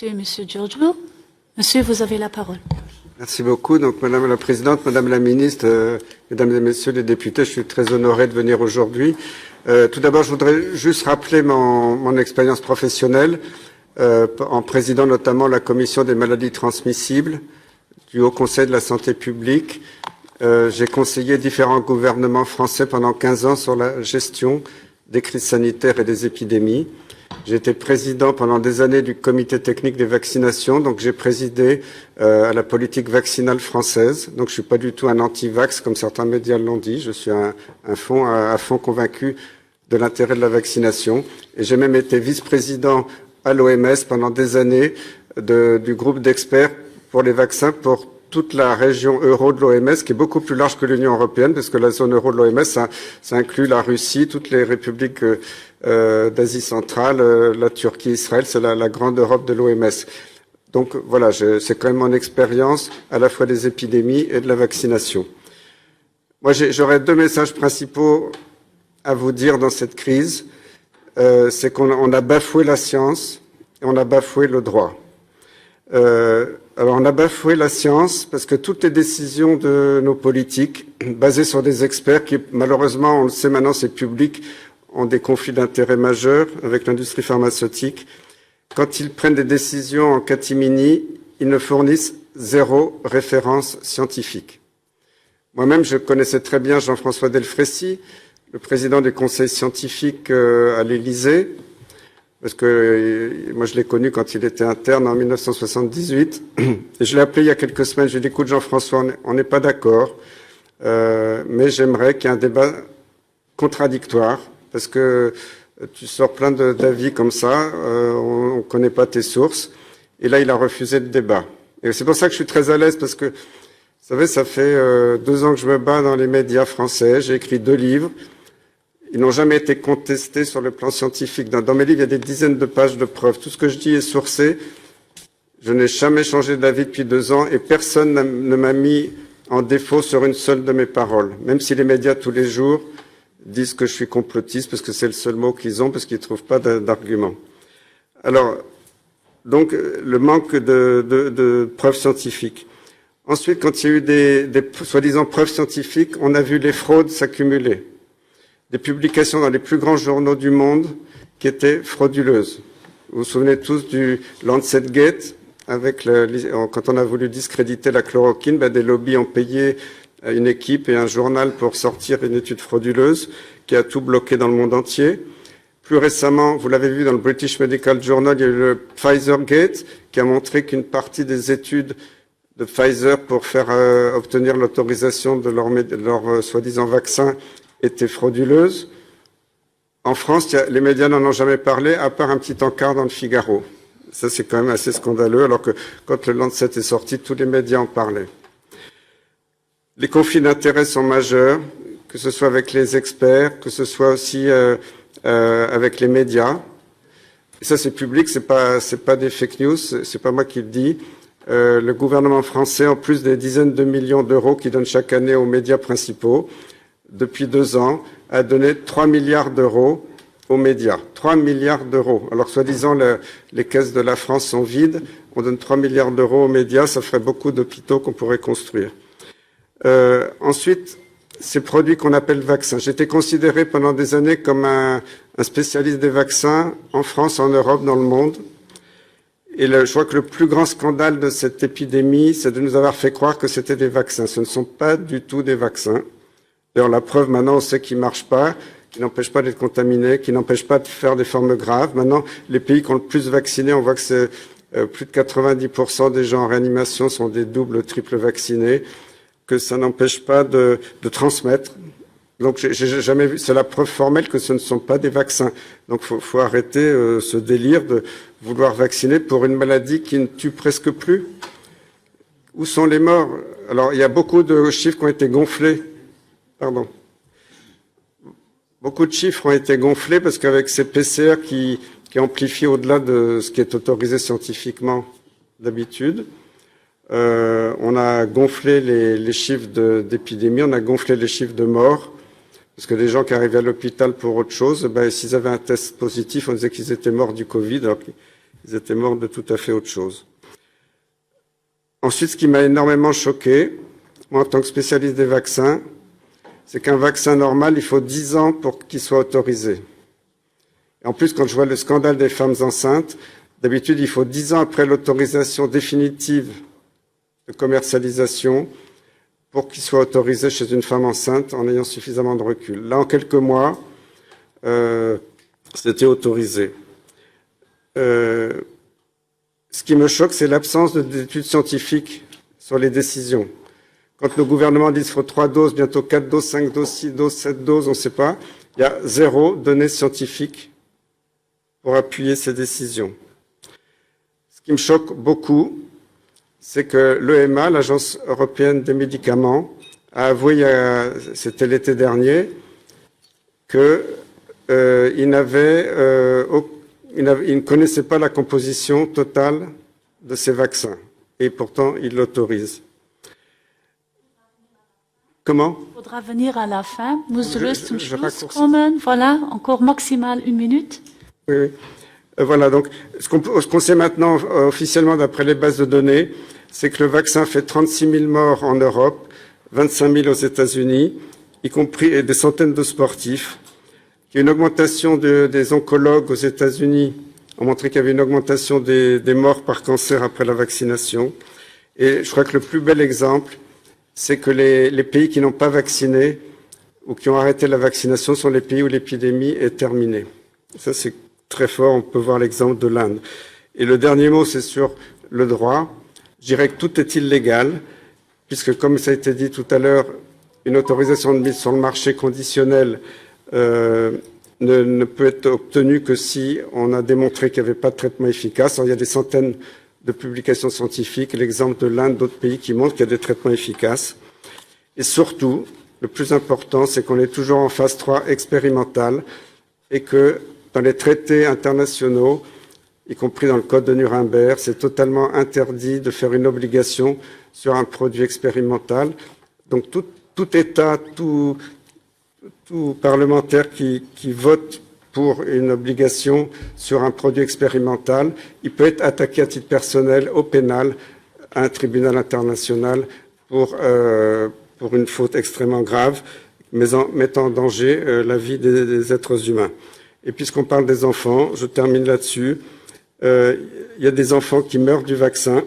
Merci, Monsieur Giorgio. Monsieur, vous avez la parole. Merci beaucoup. Donc, Madame la Présidente, Madame la Ministre, Mesdames et Messieurs les députés, je suis très honoré de venir aujourd'hui. Tout d'abord, je voudrais juste rappeler mon expérience professionnelle en présidant notamment la Commission des maladies transmissibles du Haut Conseil de la santé publique. J'ai conseillé différents gouvernements français pendant 15 ans sur la gestion des crises sanitaires et des épidémies. J'ai été président pendant des années du comité technique des vaccinations, donc j'ai présidé à la politique vaccinale française. Donc je suis pas du tout un anti-vax comme certains médias l'ont dit. Je suis à fond convaincu de l'intérêt de la vaccination. Et j'ai même été vice-président à l'OMS pendant des années du groupe d'experts pour les vaccins pour toute la région euro de l'OMS, qui est beaucoup plus large que l'Union européenne, parce que la zone euro de l'OMS, ça inclut la Russie, toutes les républiques d'Asie centrale, la Turquie, Israël, c'est la grande Europe de l'OMS. Donc voilà, c'est quand même mon expérience à la fois des épidémies et de la vaccination. Moi, j'aurais deux messages principaux à vous dire dans cette crise. C'est qu'on a bafoué la science et on a bafoué le droit. Alors on a bafoué la science parce que toutes les décisions de nos politiques, basées sur des experts qui, malheureusement, on le sait maintenant, c'est public, ont des conflits d'intérêts majeurs avec l'industrie pharmaceutique. Quand ils prennent des décisions en catimini, ils ne fournissent zéro référence scientifique. Moi-même, je connaissais très bien Jean-François Delfraissy, le président du conseil scientifique à l'Élysée, parce que moi je l'ai connu quand il était interne en 1978, et je l'ai appelé il y a quelques semaines, je lui ai dit, écoute Jean-François, on n'est pas d'accord, mais j'aimerais qu'il y ait un débat contradictoire, parce que tu sors plein d'avis comme ça, on ne connaît pas tes sources, et là il a refusé le débat. Et c'est pour ça que je suis très à l'aise, parce que, vous savez, ça fait 2 ans que je me bats dans les médias français, j'ai écrit 2 livres, ils n'ont jamais été contestés sur le plan scientifique. Dans mes livres, il y a des dizaines de pages de preuves. Tout ce que je dis est sourcé. Je n'ai jamais changé d'avis depuis 2 ans et personne ne m'a mis en défaut sur une seule de mes paroles. Même si les médias, tous les jours, disent que je suis complotiste parce que c'est le seul mot qu'ils ont, parce qu'ils ne trouvent pas d'argument. Alors, donc, le manque de preuves scientifiques. Ensuite, quand il y a eu des soi-disant preuves scientifiques, on a vu les fraudes s'accumuler. Des publications dans les plus grands journaux du monde qui étaient frauduleuses. Vous vous souvenez tous du Lancet Gate, quand on a voulu discréditer la chloroquine, des lobbies ont payé une équipe et un journal pour sortir une étude frauduleuse qui a tout bloqué dans le monde entier. Plus récemment, vous l'avez vu dans le British Medical Journal, il y a eu le Pfizer Gate qui a montré qu'une partie des études de Pfizer pour faire obtenir l'autorisation de leur soi-disant vaccin était frauduleuse. En France, les médias n'en ont jamais parlé, à part un petit encart dans le Figaro. Ça, c'est quand même assez scandaleux, alors que quand le Lancet est sorti, tous les médias en parlaient. Les conflits d'intérêts sont majeurs, que ce soit avec les experts, que ce soit aussi avec les médias. Et ça, c'est public, c'est pas des fake news, c'est pas moi qui le dis. Le gouvernement français, en plus des dizaines de millions d'euros qu'il donne chaque année aux médias principaux, depuis 2 ans, a donné 3 milliards d'euros aux médias. 3 milliards d'euros. Alors, soi-disant, les caisses de la France sont vides. On donne 3 milliards d'euros aux médias. Ça ferait beaucoup d'hôpitaux qu'on pourrait construire. Ensuite, ces produits qu'on appelle vaccins. J'étais considéré pendant des années comme un spécialiste des vaccins en France, en Europe, dans le monde. Et je crois que le plus grand scandale de cette épidémie, c'est de nous avoir fait croire que c'était des vaccins. Ce ne sont pas du tout des vaccins. D'ailleurs, la preuve, maintenant, on sait qu'ils ne marchent pas, qu'ils n'empêchent pas d'être contaminés, qu'ils n'empêchent pas de faire des formes graves. Maintenant, les pays qui ont le plus vacciné, on voit que c'est plus de 90% des gens en réanimation sont des doubles, triples vaccinés, que ça n'empêche pas de transmettre. Donc, j'ai jamais vu, c'est la preuve formelle que ce ne sont pas des vaccins. Donc, faut arrêter ce délire de vouloir vacciner pour une maladie qui ne tue presque plus. Où sont les morts? Alors, il y a beaucoup de chiffres qui ont été gonflés. Pardon. Beaucoup de chiffres ont été gonflés parce qu'avec ces PCR qui amplifient au-delà de ce qui est autorisé scientifiquement d'habitude, on a gonflé les chiffres d'épidémie, on a gonflé les chiffres de morts, parce que les gens qui arrivaient à l'hôpital pour autre chose, s'ils avaient un test positif, on disait qu'ils étaient morts du Covid, alors Ils étaient morts de tout à fait autre chose. Ensuite, ce qui m'a énormément choqué, moi en tant que spécialiste des vaccins, c'est qu'un vaccin normal, il faut 10 ans pour qu'il soit autorisé. Et en plus, quand je vois le scandale des femmes enceintes, d'habitude, il faut 10 ans après l'autorisation définitive de commercialisation pour qu'il soit autorisé chez une femme enceinte en ayant suffisamment de recul. Là, en quelques mois, c'était autorisé. Ce qui me choque, c'est l'absence d'études scientifiques sur les décisions. Quand nos gouvernements disent qu'il faut 3 doses, bientôt 4 doses, 5 doses, 6 doses, 7 doses, on ne sait pas, il y a 0 données scientifiques pour appuyer ces décisions. Ce qui me choque beaucoup, c'est que l'EMA, l'Agence européenne des médicaments, a avoué, c'était l'été dernier, qu'il ne connaissait pas la composition totale de ces vaccins. Et pourtant, il l'autorise. Comment? Il faudra venir à la fin. Muss zum Schluss kommen. Voilà, encore maximal 1 minute. Oui. Voilà, donc ce qu'on sait maintenant officiellement d'après les bases de données, c'est que le vaccin fait 36 000 morts en Europe, 25 000 aux États-Unis, y compris des centaines de sportifs. Il y a une augmentation des oncologues aux États-Unis ont montré qu'il y avait une augmentation des morts par cancer après la vaccination. Et je crois que le plus bel exemple, c'est que les pays qui n'ont pas vacciné ou qui ont arrêté la vaccination sont les pays où l'épidémie est terminée. Ça, c'est très fort. On peut voir l'exemple de l'Inde. Et le dernier mot, c'est sur le droit. Je dirais que tout est illégal, puisque, comme ça a été dit tout à l'heure, une autorisation de mise sur le marché conditionnelle ne peut être obtenue que si on a démontré qu'il n'y avait pas de traitement efficace. Alors, il y a des centaines de publications scientifiques, l'exemple de l'Inde, d'autres pays qui montrent qu'il y a des traitements efficaces. Et surtout, le plus important, c'est qu'on est toujours en phase 3 expérimentale et que dans les traités internationaux, y compris dans le Code de Nuremberg, c'est totalement interdit de faire une obligation sur un produit expérimental. Donc tout État, tout parlementaire qui vote pour une obligation sur un produit expérimental, il peut être attaqué à titre personnel au pénal à un tribunal international pour une faute extrêmement grave, mais en mettant en danger la vie des êtres humains. Et puisqu'on parle des enfants, je termine là-dessus. Il y a des enfants qui meurent du vaccin.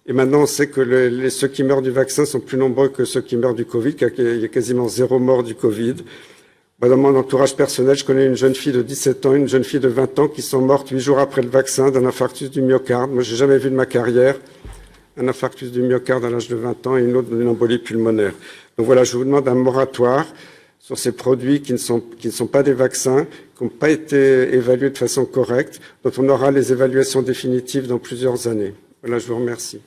Et maintenant, on sait que ceux qui meurent du vaccin sont plus nombreux que ceux qui meurent du Covid, qu'il y a quasiment 0 mort du Covid. Dans mon entourage personnel, je connais une jeune fille de 17 ans, une jeune fille de 20 ans qui sont mortes 8 jours après le vaccin d'un infarctus du myocarde. Moi, j'ai jamais vu de ma carrière un infarctus du myocarde à l'âge de 20 ans et une autre d'une embolie pulmonaire. Donc voilà, je vous demande un moratoire sur ces produits qui ne sont pas des vaccins, qui n'ont pas été évalués de façon correcte, dont on aura les évaluations définitives dans plusieurs années. Voilà, je vous remercie.